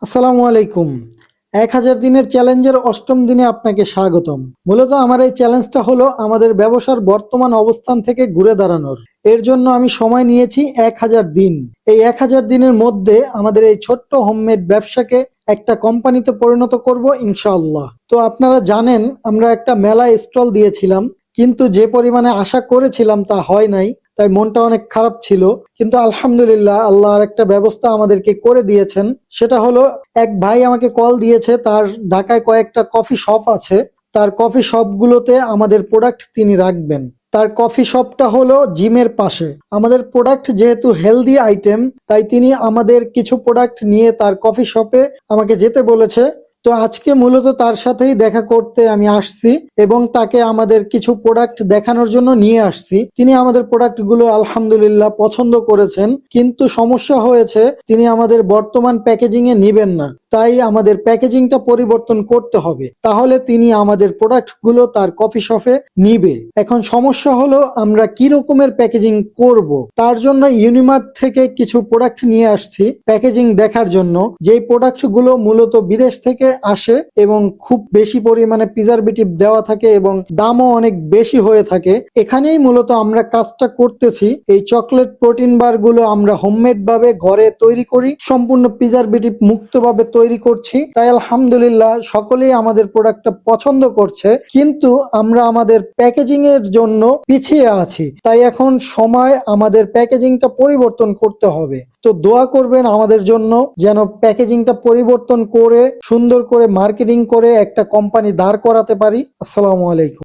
আসসালামু আলাইকুম। ১০০০ দিনের চ্যালেঞ্জের অষ্টম দিনে আপনাকে স্বাগতম। মূলত আমার এই চ্যালেঞ্জটা হলো আমাদের ব্যবসার বর্তমান অবস্থান থেকে ঘুরে দাঁড়ানোর। এর জন্য আমি সময় নিয়েছি ১০০০ দিন। এই ১০০০ দিনের মধ্যে আমাদের এই ছোট্ট হোমমেড ব্যবসাকে একটা কোম্পানিতে পরিণত করব ইনশাআল্লাহ। তো আপনারা জানেন আমরা একটা মেলায় স্টল দিয়েছিলাম, কিন্তু যে পরিমাণে আশা করেছিলাম তা হয় নাই। তাই মনটা অনেক খারাপ ছিল, কিন্তু আলহামদুলিল্লাহ আল্লাহ আর একটা ব্যবস্থা আমাদেরকে করে দিয়েছেন। সেটা হলো, এক ভাই আমাকে কল দিয়েছে, তার ঢাকায় কয়েকটা কফি শপ আছে। তার কফি শপগুলোতে আমাদের প্রোডাক্ট তিনি রাখবেন। তার কফি শপটা হলো জিমের পাশে। আমাদের প্রোডাক্ট যেহেতু হেলদি আইটেম, তাই তিনি আমাদের কিছু প্রোডাক্ট নিয়ে তার কফি শপে আমাকে যেতে বলেছে। তো আজকে মূলত তার সাথেই দেখা করতে আমি আসছি এবং তাকে আমাদের কিছু প্রোডাক্ট দেখানোর জন্য নিয়ে আসছি। তিনি আমাদের প্রোডাক্টগুলো আলহামদুলিল্লাহ পছন্দ করেছেন, কিন্তু সমস্যা হয়েছে তিনি আমাদের বর্তমান প্যাকেজিং এ নিবেন না। তাই আমাদের প্যাকেজিংটা পরিবর্তন করতে হবে, তাহলে তিনি আমাদের প্রোডাক্টগুলো তার কফি শপে নিবে। এখন সমস্যা হলো আমরা কি রকমের প্যাকেজিং করব। তার জন্য ইউনিমার্ট থেকে কিছু প্রোডাক্ট নিয়ে আসছি প্যাকেজিং দেখার জন্য। যেই প্রোডাক্টগুলো মূলত বিদেশ থেকে আসে এবং খুব বেশি পরিমাণে প্রিজারভেটিভ দেওয়া থাকে এবং দামও অনেক বেশি হয়ে থাকে। এখানেই মূলত আমরা কাজটা করতেছি। এই চকলেট প্রোটিন বার গুলো আমরা হোমমেড ভাবে ঘরে তৈরি করি, সম্পূর্ণ প্রিজারভেটিভ মুক্ত ভাবে তৈরি করছি। তাই আলহামদুলিল্লাহ সকলেই আমাদের প্রোডাক্টটা পছন্দ করছে, কিন্তু আমরা আমাদের প্যাকেজিং এর জন্য পিছিয়ে আছি। তাই এখন সময় আমাদের প্যাকেজিংটা পরিবর্তন করতে হবে। তো দোয়া করবেন আমাদের জন্য, যেন প্যাকেজিংটা পরিবর্তন করে সুন্দর করে মার্কেটিং করে একটা কোম্পানি দাঁড় করাতে পারি। আসসালামু আলাইকুম।